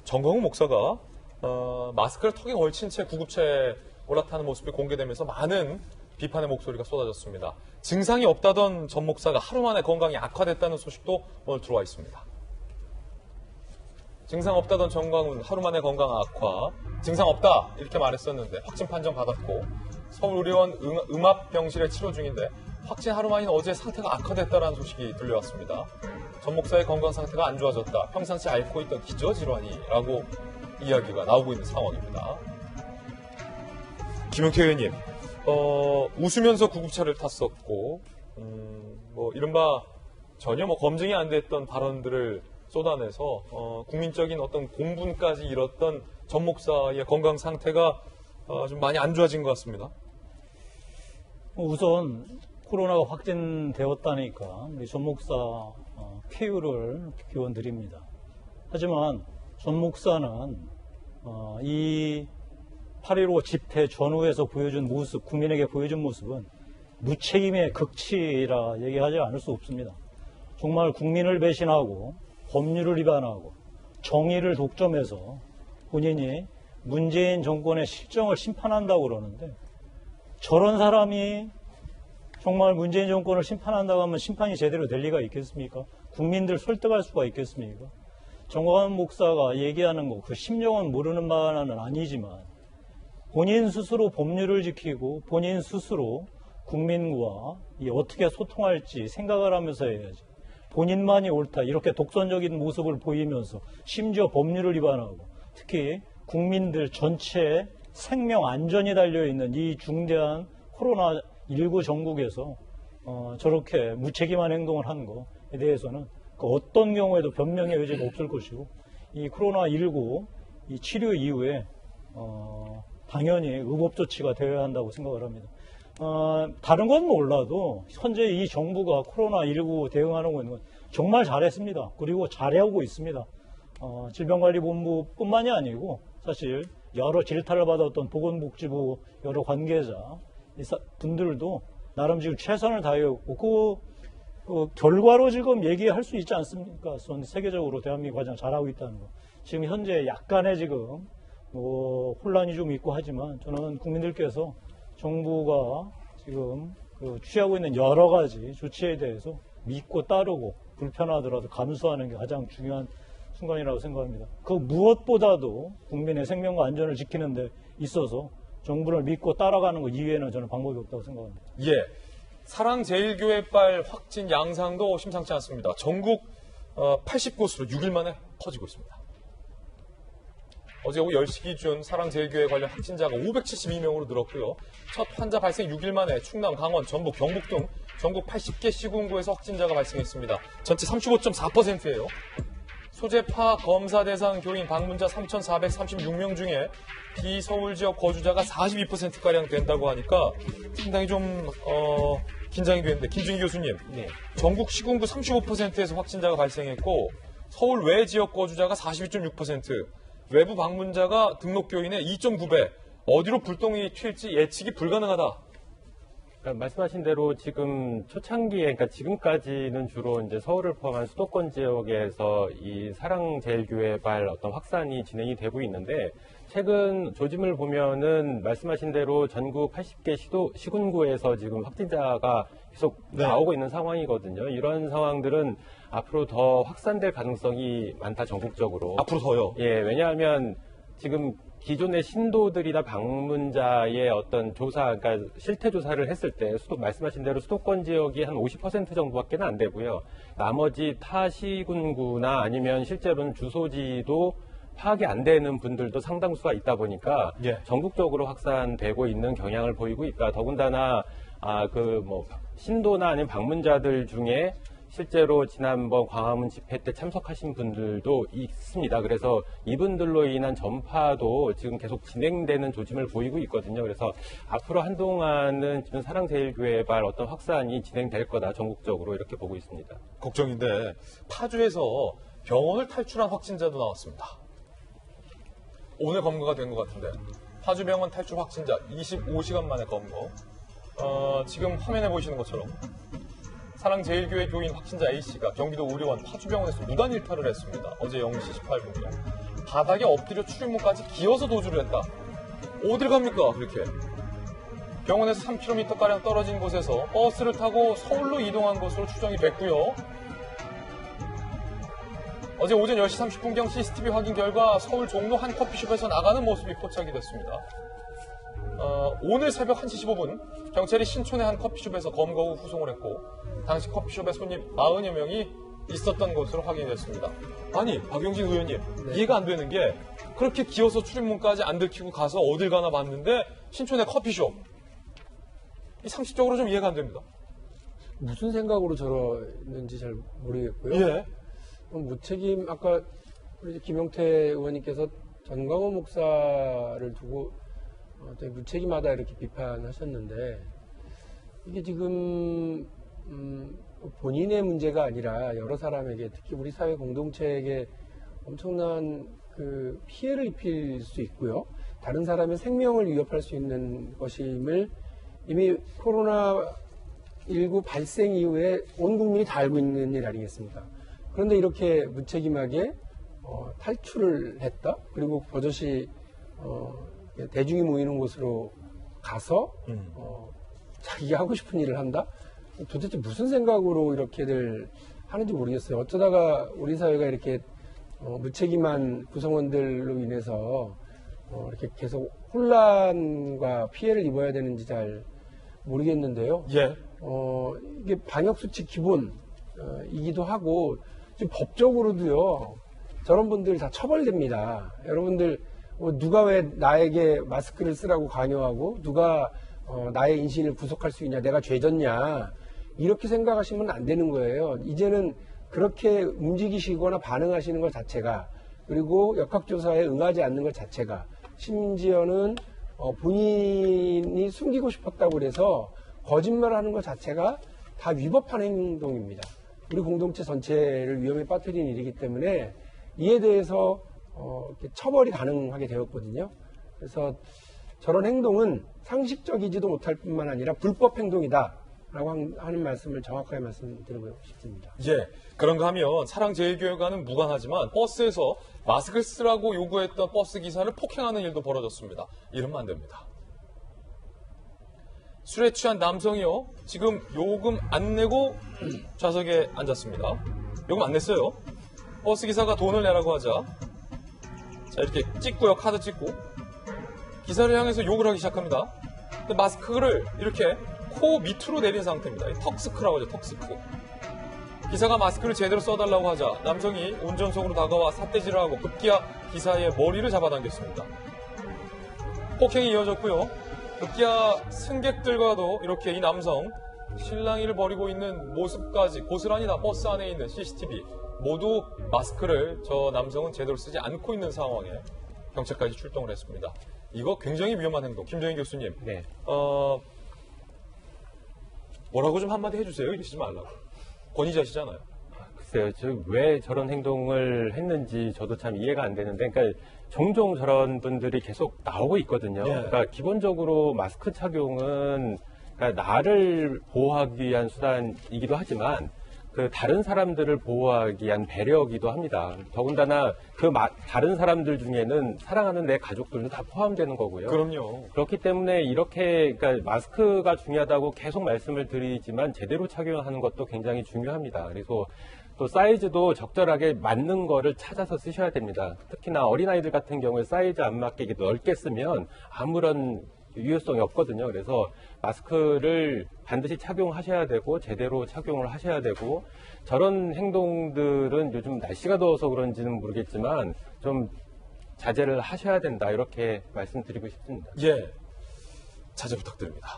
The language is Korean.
정광훈 목사가 마스크를 턱에 걸친 채 구급차에 올라타는 모습이 공개되면서 많은 비판의 목소리가 쏟아졌습니다. 증상이 없다던 전 목사가 하루 만에 건강이 악화됐다는 소식도 오늘 들어와 있습니다. 증상 없다던 정광훈 하루 만에 건강 악화, 증상 없다 이렇게 말했었는데 확진 판정 받았고 서울의료원 음압병실에 치료 중인데 확진 하루 만인 어제 상태가 악화됐다는 소식이 들려왔습니다. 전 목사의 건강 상태가 안 좋아졌다. 평상시 앓고 있던 기저질환이라고 이야기가 나오고 있는 상황입니다. 김용태 의원님, 웃으면서 구급차를 탔었고, 이른바 전혀 검증이 안 됐던 발언들을 쏟아내서 국민적인 어떤 공분까지 잃었던 전 목사의 건강 상태가 좀 많이 안 좋아진 것 같습니다. 우선 코로나가 확진되었다니까 우리 전 목사 쾌유를 기원드립니다. 하지만 전 목사는 이 8.15 집회 전후에서 보여준 모습, 국민에게 보여준 모습은 무책임의 극치라 얘기하지 않을 수 없습니다. 정말 국민을 배신하고 법률을 위반하고 정의를 독점해서 본인이 문재인 정권의 실정을 심판한다고 그러는데 저런 사람이 정말 문재인 정권을 심판한다고 하면 심판이 제대로 될 리가 있겠습니까? 국민들 설득할 수가 있겠습니까? 정광훈 목사가 얘기하는 거, 그 심정은 모르는 바는 아니지만 본인 스스로 법률을 지키고 본인 스스로 국민과 어떻게 소통할지 생각을 하면서 해야지. 본인만이 옳다 이렇게 독선적인 모습을 보이면서 심지어 법률을 위반하고 특히 국민들 전체의 생명 안전이 달려있는 이 중대한 코로나19 전국에서 저렇게 무책임한 행동을 한 것에 대해서는 그 어떤 경우에도 변명의 여지가 없을 것이고 이 코로나19 이 치료 이후에 당연히 의법 조치가 되어야 한다고 생각을 합니다. 다른 건 몰라도 현재 이 정부가 코로나19 대응하는 건 정말 잘했습니다. 그리고 잘하고 있습니다. 질병관리본부뿐만이 아니고 사실 여러 질타를 받았던 보건복지부 여러 관계자 분들도 나름 지금 최선을 다했고 그 결과로 지금 얘기할 수 있지 않습니까? 세계적으로 대한민국 가장 잘하고 있다는 거. 지금 현재 약간의 지금 혼란이 좀 있고 하지만 저는 국민들께서 정부가 지금 취하고 있는 여러 가지 조치에 대해서 믿고 따르고 불편하더라도 감수하는 게 가장 중요한 순간이라고 생각합니다. 그 무엇보다도 국민의 생명과 안전을 지키는 데 있어서 정부를 믿고 따라가는 것 이외에는 저는 방법이 없다고 생각합니다. 예, 사랑제일교회발 확진 양상도 심상치 않습니다. 전국 80곳으로 6일 만에 퍼지고 있습니다. 어제 오후 10시 기준 사랑제일교회 관련 확진자가 572명으로 늘었고요. 첫 환자 발생 6일 만에 충남, 강원, 전북, 경북 등 전국 80개 시군구에서 확진자가 발생했습니다. 전체 35.4%예요. 소재파 검사 대상 교인 방문자 3,436명 중에 비서울 지역 거주자가 42%가량 된다고 하니까 상당히 좀 긴장이 되는데 김준희 교수님, 네. 전국 시군구 35%에서 확진자가 발생했고 서울 외 지역 거주자가 42.6%, 외부 방문자가 등록 교인의 2.9배, 어디로 불똥이 튈지 예측이 불가능하다. 그러니까 말씀하신 대로 지금 초창기에, 그러니까 지금까지는 주로 이제 서울을 포함한 수도권 지역에서 이 사랑제일교회발 어떤 확산이 진행이 되고 있는데, 최근 조짐을 보면은 말씀하신 대로 전국 80개 시군구에서 지금 확진자가 계속 나오고 있는 상황이거든요. 이런 상황들은 앞으로 더 확산될 가능성이 많다, 전국적으로. 앞으로 더요? 예, 왜냐하면 지금 기존의 신도들이나 방문자의 어떤 조사, 그러니까 실태 조사를 했을 때 말씀하신 대로 수도권 지역이 한 50% 정도밖에 안 되고요. 나머지 타 시군구나 아니면 실제로는 주소지도 파악이 안 되는 분들도 상당수가 있다 보니까 예. 전국적으로 확산되고 있는 경향을 보이고 있다. 더군다나 신도나 아니면 방문자들 중에 실제로 지난번 광화문 집회 때 참석하신 분들도 있습니다. 그래서 이분들로 인한 전파도 지금 계속 진행되는 조짐을 보이고 있거든요. 그래서 앞으로 한동안은 지금 사랑제일교회발 어떤 확산이 진행될 거다, 전국적으로 이렇게 보고 있습니다. 걱정인데 파주에서 병원을 탈출한 확진자도 나왔습니다. 오늘 검거가 된 것 같은데 파주병원 탈출 확진자 25시간 만에 검거. 지금 화면에 보이시는 것처럼 사랑제일교회 교인 확진자 A씨가 경기도 의료원 파주병원에서 무단 일탈을 했습니다. 어제 0시 18분이요. 바닥에 엎드려 출입문까지 기어서 도주를 했다. 어딜 갑니까? 그렇게. 병원에서 3km가량 떨어진 곳에서 버스를 타고 서울로 이동한 것으로 추정이 됐고요. 어제 오전 10시 30분경 CCTV 확인 결과 서울 종로 한 커피숍에서 나가는 모습이 포착이 됐습니다. 오늘 새벽 1시 15분 경찰이 신촌의 한 커피숍에서 검거 후 후송을 했고 당시 커피숍에 손님 40여 명이 있었던 것으로 확인이 됐습니다. 아니 박용진 의원님 이해가 안 되는 게 그렇게 기어서 출입문까지 안 들키고 가서 어딜 가나 봤는데 신촌의 커피숍 이 상식적으로 좀 이해가 안 됩니다. 무슨 생각으로 저러는지 잘 모르겠고요. 예. 무책임 아까 우리 김용태 의원님께서 전광호 목사를 두고 되게 무책임하다 이렇게 비판하셨는데 이게 지금 본인의 문제가 아니라 여러 사람에게 특히 우리 사회 공동체에게 엄청난 그 피해를 입힐 수 있고요. 다른 사람의 생명을 위협할 수 있는 것임을 이미 코로나19 발생 이후에 온 국민이 다 알고 있는 일 아니겠습니까? 그런데 이렇게 무책임하게 탈출을 했다. 그리고 버젓이 대중이 모이는 곳으로 가서 자기가 하고 싶은 일을 한다. 도대체 무슨 생각으로 이렇게들 하는지 모르겠어요. 어쩌다가 우리 사회가 이렇게 무책임한 구성원들로 인해서 이렇게 계속 혼란과 피해를 입어야 되는지 잘 모르겠는데요. 예. 이게 방역수칙 기본이기도 하고 지금 법적으로도요. 저런 분들 다 처벌됩니다. 여러분들 누가 왜 나에게 마스크를 쓰라고 강요하고 누가 나의 인신을 구속할 수 있냐, 내가 죄졌냐 이렇게 생각하시면 안 되는 거예요. 이제는 그렇게 움직이시거나 반응하시는 것 자체가 그리고 역학조사에 응하지 않는 것 자체가 심지어는 본인이 숨기고 싶었다고 그래서 거짓말하는 것 자체가 다 위법한 행동입니다. 우리 공동체 전체를 위험에 빠뜨리는 일이기 때문에 이에 대해서 이렇게 처벌이 가능하게 되었거든요. 그래서 저런 행동은 상식적이지도 못할 뿐만 아니라 불법 행동이다라고 하는 말씀을 정확하게 말씀드리고 싶습니다. 예. 그런가 하면 사랑제일교회와는 무관하지만 버스에서 마스크를 쓰라고 요구했던 버스 기사를 폭행하는 일도 벌어졌습니다. 이러면 안 됩니다. 술에 취한 남성이요. 지금 요금 안 내고 좌석에 앉았습니다. 요금 안 냈어요. 버스 기사가 돈을 내라고 하자. 자, 이렇게 찍고요. 카드 찍고. 기사를 향해서 욕을 하기 시작합니다. 근데 마스크를 이렇게 코 밑으로 내린 상태입니다. 턱스크라고 하죠. 턱스크. 기사가 마스크를 제대로 써달라고 하자 남성이 운전석으로 다가와 삿대질을 하고 급기야 기사의 머리를 잡아당겼습니다. 폭행이 이어졌고요. 급기야 승객들과도 이렇게 이 남성 실랑이를 벌이고 있는 모습까지 고스란히 다 버스 안에 있는 CCTV 모두 마스크를 저 남성은 제대로 쓰지 않고 있는 상황에 경찰까지 출동을 했습니다. 이거 굉장히 위험한 행동. 김정인 교수님, 네. 뭐라고 좀 한마디 해주세요. 이러시지 말라고. 권위자시잖아요. 글쎄요, 왜 저런 행동을 했는지 저도 참 이해가 안 되는데, 그러니까 종종 저런 분들이 계속 나오고 있거든요. 예. 그러니까 기본적으로 마스크 착용은 그러니까 나를 보호하기 위한 수단이기도 하지만 그 다른 사람들을 보호하기 위한 배려이기도 합니다. 더군다나 그 다른 사람들 중에는 사랑하는 내 가족들도 다 포함되는 거고요. 그럼요. 그렇기 때문에 이렇게 그러니까 마스크가 중요하다고 계속 말씀을 드리지만 제대로 착용하는 것도 굉장히 중요합니다. 그래서 또 사이즈도 적절하게 맞는 거를 찾아서 쓰셔야 됩니다. 특히나 어린아이들 같은 경우에 사이즈 안 맞게 이렇게 넓게 쓰면 아무런 유효성이 없거든요. 그래서 마스크를 반드시 착용하셔야 되고 제대로 착용을 하셔야 되고 저런 행동들은 요즘 날씨가 더워서 그런지는 모르겠지만 좀 자제를 하셔야 된다 이렇게 말씀드리고 싶습니다. 예. 자제 부탁드립니다.